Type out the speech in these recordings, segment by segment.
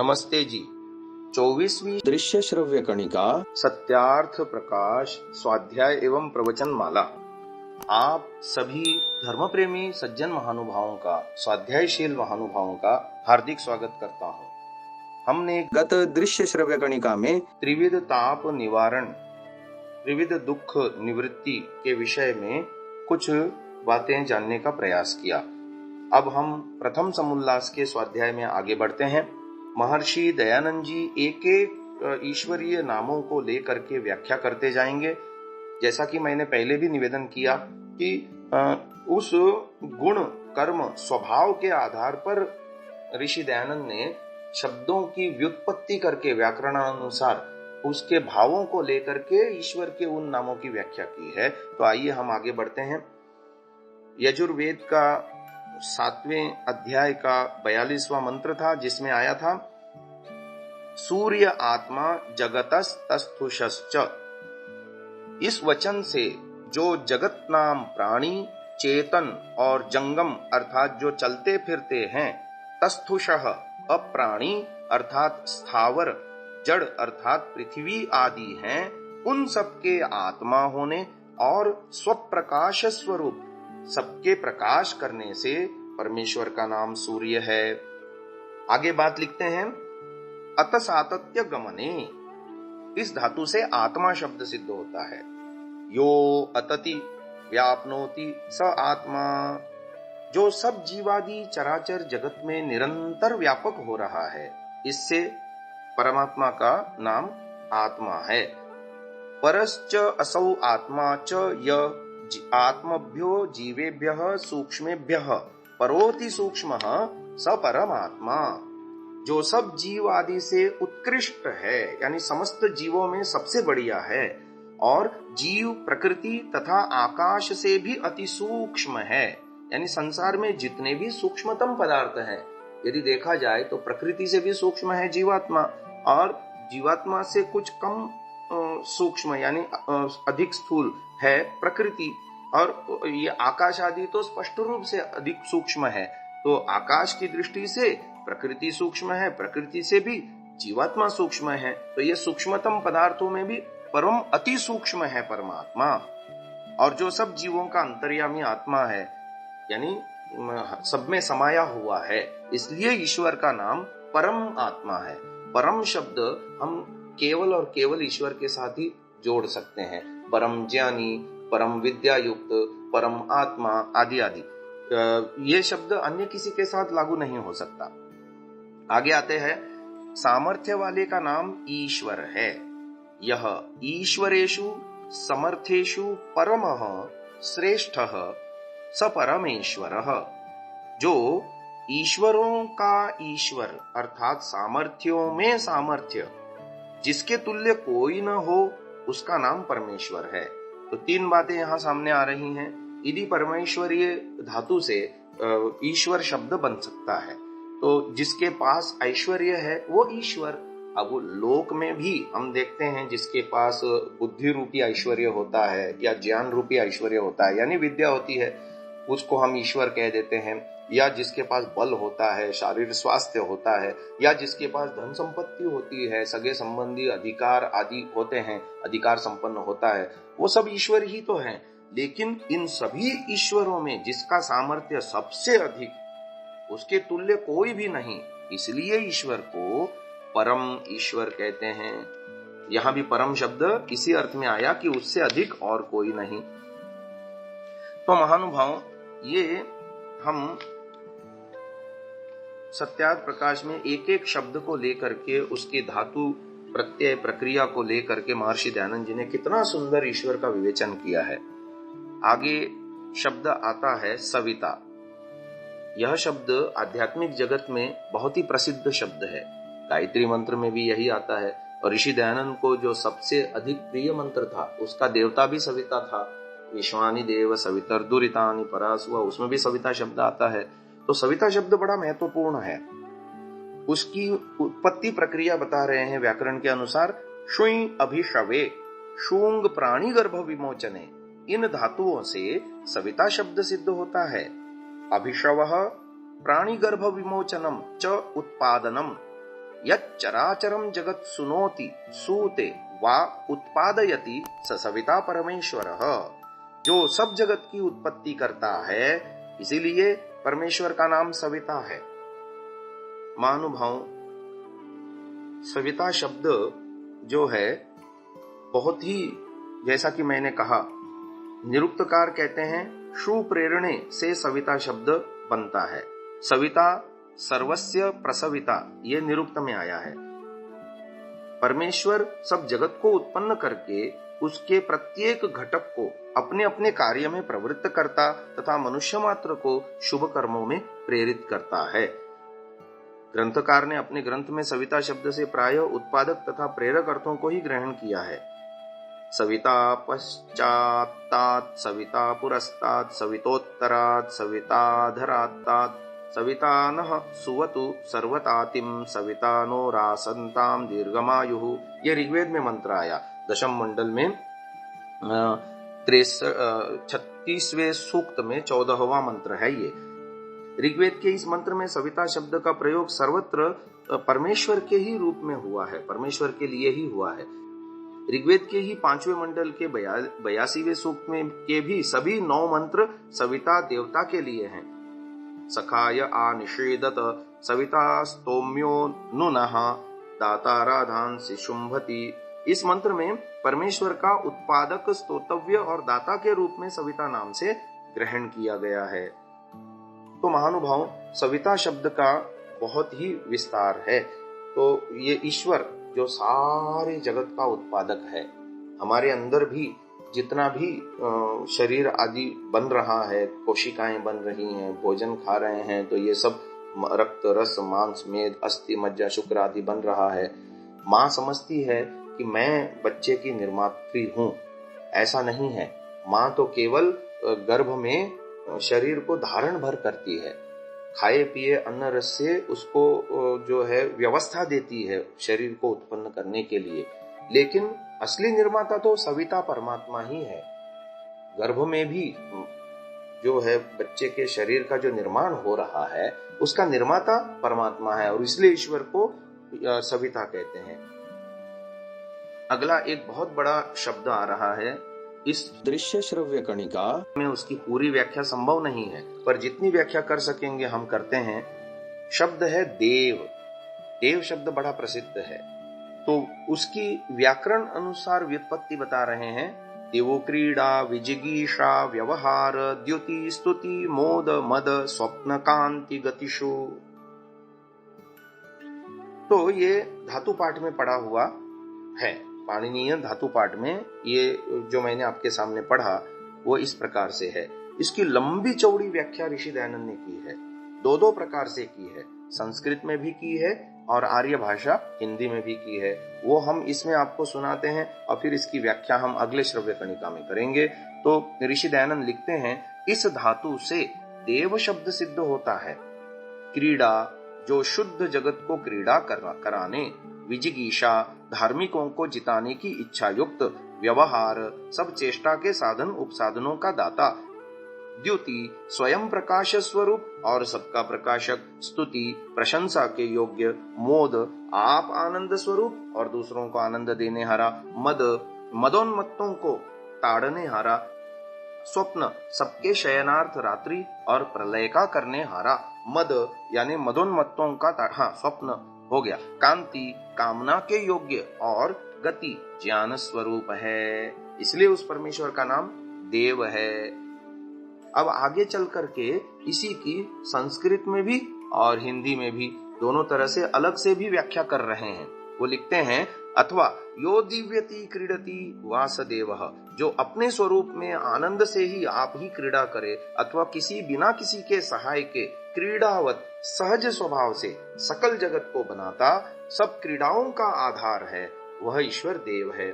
नमस्ते जी। 24वीं दृश्य श्रव्य कणिका सत्यार्थ प्रकाश स्वाध्याय एवं प्रवचन माला। आप सभी धर्म प्रेमी सज्जन महानुभावों का, स्वाध्यायशील महानुभावों का हार्दिक स्वागत करता हूँ। हमने गत दृश्य श्रव्य कणिका में त्रिविध ताप निवारण, त्रिविध दुख निवृत्ति के विषय में कुछ बातें जानने का प्रयास किया। अब हम प्रथम समुल्लास के स्वाध्याय में आगे बढ़ते हैं। महर्षि दयानंद जी एक एक ईश्वरीय नामों को लेकर के व्याख्या करते जाएंगे। जैसा कि मैंने पहले भी निवेदन किया कि उस गुण कर्म स्वभाव के आधार पर ऋषि दयानंद ने शब्दों की व्युत्पत्ति करके व्याकरणानुसार उसके भावों को लेकर के ईश्वर के उन नामों की व्याख्या की है। तो आइए हम आगे बढ़ते हैं। यजुर्वेद का 7वें अध्याय का 42वां मंत्र था, जिसमें आया था सूर्य आत्मा जगतस्तस्थुषश्च। इस वचन से जो जगत नाम प्राणी, चेतन और जंगम अर्थात जो चलते फिरते हैं, तस्थुषः अप्राणी अर्थात स्थावर, जड़ अर्थात पृथ्वी आदि हैं, उन सबके आत्मा होने और स्वप्रकाश स्वरूप सबके प्रकाश करने से परमेश्वर का नाम सूर्य है। आगे बात लिखते हैं, अत सातत्य गमने, इस धातु से आत्मा शब्द सिद्ध होता है। यो अतति व्याप्नोति स आत्मा, जो सब जीवादि चराचर जगत में निरंतर व्यापक हो रहा है, इससे परमात्मा का नाम आत्मा है। परश्च असौ आत्मा च य आत्मभ्यो जीवेभ्यः सूक्ष्मेभ्यः परोति सूक्ष्मः स परमात्मा, जो सब जीव आदि से उत्कृष्ट है, यानी समस्त जीवों में सबसे बढ़िया है, और जीव प्रकृति तथा आकाश से भी अति सूक्ष्म है। यानी संसार में जितने भी सूक्ष्मतम पदार्थ हैं, यदि देखा जाए तो प्रकृति से भी सूक्ष्म है जीवात्मा, और जीवात्मा से कुछ कम सूक्ष्म यानी अधिक स्थूल है प्रकृति, और ये आकाश आदि तो स्पष्ट रूप से अधिक सूक्ष्म है। तो आकाश की दृष्टि से प्रकृति सूक्ष्म है, प्रकृति से भी जीवात्मा सूक्ष्म है। तो ये सूक्ष्मतम पदार्थों में भी परम अति सूक्ष्म है परमात्मा, और जो सब जीवों का अंतर्यामी आत्मा है, यानी सब में समाया हुआ है, इसलिए ईश्वर का नाम परम आत्मा है। परम शब्द हम केवल और केवल ईश्वर के साथ ही जोड़ सकते हैं। परम ज्ञानी, परम विद्या युक्त, परम आत्मा आदि आदि, ये शब्द अन्य किसी के साथ लागू नहीं हो सकता। आगे आते हैं, सामर्थ्य वाले का नाम ईश्वर है। यह ईश्वरेषु समर्थेषु परमः श्रेष्ठः स परमेश्वरः, जो ईश्वरों का ईश्वर अर्थात सामर्थ्यों में सामर्थ्य, जिसके तुल्य कोई न हो, उसका नाम परमेश्वर है। तो तीन बातें यहाँ सामने आ रही हैं। यदि परमेश्वरीय धातु से ईश्वर शब्द बन सकता है, तो जिसके पास ऐश्वर्य है वो ईश्वर। अब लोक में भी हम देखते हैं, जिसके पास बुद्धि रूपी ऐश्वर्य होता है या ज्ञान रूपी ऐश्वर्य होता है, यानी विद्या होती है, उसको हम ईश्वर कह देते हैं। या जिसके पास बल होता है, शारीरिक स्वास्थ्य होता है, या जिसके पास धन संपत्ति होती है, सगे संबंधी अधिकार आदि होते हैं, अधिकार संपन्न होता है, वो सब ईश्वर ही तो हैं। लेकिन इन सभी ईश्वरों में जिसका सामर्थ्य सबसे अधिक, उसके तुल्य कोई भी नहीं, इसलिए ईश्वर को परम ईश्वर कहते हैं। यहां भी परम शब्द इसी अर्थ में आया कि उससे अधिक और कोई नहीं। तो महानुभाव, ये हम सत्यार्थ प्रकाश में एक एक शब्द को लेकर के, उसकी धातु प्रत्यय प्रक्रिया को लेकर के महर्षि दयानंद जी ने कितना सुंदर ईश्वर का विवेचन किया है। आगे शब्द आता है सविता। यह शब्द आध्यात्मिक जगत में बहुत ही प्रसिद्ध शब्द है। गायत्री मंत्र में भी यही आता है, और ऋषि दयानंद को जो सबसे अधिक प्रिय मंत्र था, उसका देवता भी सविता था। विश्वानि देव सवितर दुरितानि परासुवा, उसमें भी सविता शब्द आता है। तो सविता शब्द बड़ा महत्वपूर्ण है। उसकी उत्पत्ति प्रक्रिया बता रहे हैं व्याकरण के अनुसार। शुई अभिशवे शूंग प्राणी गर्भ विमोचने, इन धातुओं से सविता शब्द सिद्ध होता है। अभिशवः प्राणी गर्भ विमोचनम च उत्पादनम, यच्चराचरम जगत सुनोति सूते वा उत्पादयति स सविता परमेश्वरः। जो सब जगत की उत्पत्ति करता है, इसीलिए परमेश्वर का नाम सविता है। महानुभाव, सविता शब्द जो है बहुत ही, जैसा कि मैंने कहा, निरुक्तकार कहते हैं शु प्रेरणे से सविता शब्द बनता है। सविता सर्वस्य प्रसविता, ये निरुक्त में आया है। परमेश्वर सब जगत को उत्पन्न करके उसके प्रत्येक घटक को अपने अपने कार्य में प्रवृत्त करता तथा मनुष्य मात्र को शुभ कर्मों में प्रेरित करता है। ग्रंथकार ने अपने ग्रंथ में सविता शब्द से प्रायः उत्पादक तथा प्रेरक अर्थों को ही ग्रहण किया है। सविता पश्चात्तात्, सविता पुरस्तात्, सवितोत्तरात्, सविताधरात्तात्, सविता नः सुवतु सर्वतातिम, सविता नो रासन्ताम दीर्घमायुः। ये ऋग्वेद में मंत्र आया। दशम मंडल में 36वें सूक्त में 14वां मंत्र है ये। ऋग्वेद के इस मंत्र में सविता शब्द का प्रयोग सर्वत्र परमेश्वर के ही रूप में हुआ है, परमेश्वर के लिए ही हुआ है। ऋग्वेद के ही 5वें मंडल के 82वें सूक्त में के भी सभी 9 मंत्र सविता देवता के लिए हैं। सखाय आ निषेदत, सविता स्तोम्यो नुनः, दाताराधांसि शुंभति। इस मंत्र में परमेश्वर का उत्पादक, स्तोतव्य और दाता के रूप में सविता नाम से ग्रहण किया गया है। तो महानुभाव, सविता शब्द का बहुत ही विस्तार है। तो ये ईश्वर जो सारे जगत का उत्पादक है, हमारे अंदर भी जितना भी शरीर आदि बन रहा है, कोशिकाएं बन रही हैं, भोजन खा रहे हैं, तो ये सब रक्त, रस, मांस, मेद, अस्थि, मज्जा, शुक्र आदि बन रहा है। माँ समझती है कि मैं बच्चे की निर्मात्री हूँ। ऐसा नहीं है। माँ तो केवल गर्भ में शरीर को धारण भर करती है, खाए पिए अन्न रस से उसको जो है व्यवस्था देती है शरीर को उत्पन्न करने के लिए। लेकिन असली निर्माता तो सविता परमात्मा ही है। गर्भ में भी जो है बच्चे के शरीर का जो निर्माण हो रहा है, उसका निर्माता परमात्मा है, और इसलिए ईश्वर को सविता कहते हैं। अगला एक बहुत बड़ा शब्द आ रहा है। इस दृश्य श्रव्य कणिका में उसकी पूरी व्याख्या संभव नहीं है, पर जितनी व्याख्या कर सकेंगे हम करते हैं। शब्द है देव। देव शब्द बड़ा प्रसिद्ध है, तो उसकी व्याकरण अनुसार व्युत्पत्ति बता रहे हैं। देवो क्रीड़ा, विजिगीषा, व्यवहार, द्युति, स्तुति, मोद, मद, स्वप्न, कांति, गतिषु। तो ये धातु पाठ में पढ़ा हुआ है। पाणिनीय धातु पाठ में ये जो मैंने आपके सामने पढ़ा वो इस प्रकार से है। इसकी लंबी चौड़ी व्याख्या ऋषि दयानंद ने की है, 2 प्रकार से की है। संस्कृत में भी की है और आर्य भाषा हिंदी में भी की है। वो हम इसमें आपको सुनाते हैं और फिर इसकी व्याख्या हम अगले श्रव्य कणिका में करेंगे। तो ऋषि दयानंद लिखते हैं, इस धातु से देव शब्द सिद्ध होता है। क्रीड़ा, जो शुद्ध जगत को क्रीड़ा कराने, विजिगीषा, धार्मिकों को जिताने की इच्छा युक्त, व्यवहार, सब चेष्टा के साधन उपसाधनों का दाता, द्युति, स्वयं प्रकाश स्वरूप और सबका प्रकाशक, स्तुति, प्रशंसा के योग्य, मोद, आप आनंद स्वरूप और दूसरों को आनंद देने हारा, मद, मदोन्मत्तों को ताड़ने हारा, स्वप्न, सबके शयनार्थ रात्रि और प्रलय का करने हारा, मद यानी मदोन्मत्तों का स्वप्न हो गया, कांति, कामना के योग्य, और गति, ज्ञान स्वरूप है। इसलिए उस परमेश्वर का नाम देव है। अब आगे चल करके इसी की संस्कृत में भी और हिंदी में भी दोनों तरह से अलग से भी व्याख्या कर रहे हैं। वो लिखते हैं, अथवा यो दिव्यति क्रीडति वासदेवः, जो अपने स्वरूप में आनंद से ही आप ही क्रीड़ा करे, अथवा किसी बिना किसी के सहाय के क्रीड़ावत सहज स्वभाव से सकल जगत को बनाता, सब क्रीड़ाओं का आधार है, वह ईश्वर देव है।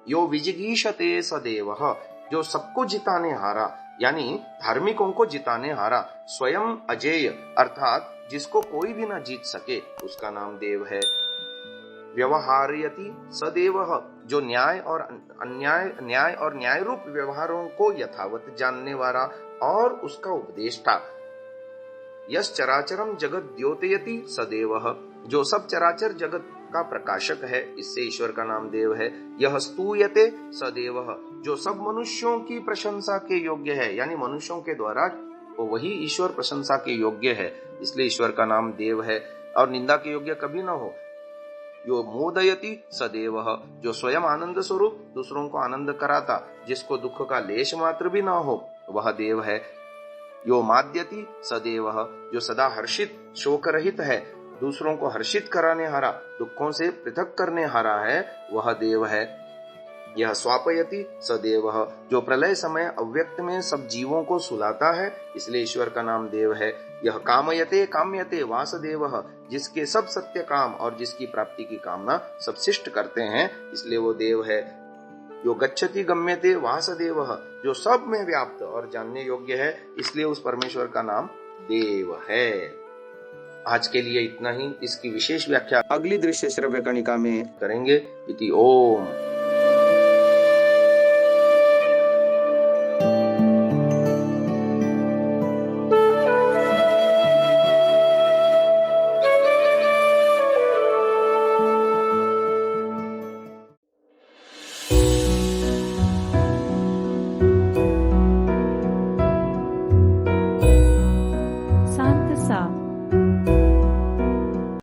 यो विजिगीषते सदेवः, जो सबको जिताने हारा यानी धार्मिकों को जिताने हारा, स्वयं अजेय अर्थात जिसको कोई भी न जीत सके, उसका नाम देव है। व्यवहारयति सदेवः, जो न्याय और न्याय रूप व्यवहारों को यथावत जानने वाला और उसका उपदेष्टा। यश्चराचरम जगत द्योतयति सदेवः, जो सब चराचर जगत का प्रकाशक है, इससे ईश्वर का नाम देव है। यह स्तूयते सदेव, जो सब मनुष्यों की प्रशंसा के योग्य है, यानी मनुष्यों के द्वारा वो वही ईश्वर प्रशंसा के योग्य है, इसलिए ईश्वर का नाम देव है और निंदा के योग्य कभी ना हो। यो मोदयति सदेव, जो स्वयं आनंद स्वरूप दूसरों को आनंद कराता, जिसको दुख का लेश मात्र भी ना हो, वह देव है। यो माद्यति सदेव, जो सदा हर्षित शोक रहित है, दूसरों को हर्षित कराने हारा, दुखों से पृथक करने हारा है, वह देव है। यह स्वापयति सदेव, जो प्रलय समय अव्यक्त में सब जीवों को सुलाता है, इसलिए ईश्वर का नाम देव है। यह कामयते काम्यते वासदेव, जिसके सब सत्य काम और जिसकी प्राप्ति की कामना सब शिष्ट करते हैं, इसलिए वो देव है। यो गच्छति गम्यते वासदेव, जो सब में व्याप्त और जानने योग्य है, इसलिए उस परमेश्वर का नाम देव है। आज के लिए इतना ही। इसकी विशेष व्याख्या अगली दृश्य श्रव्य कणिका में करेंगे। इति ओम।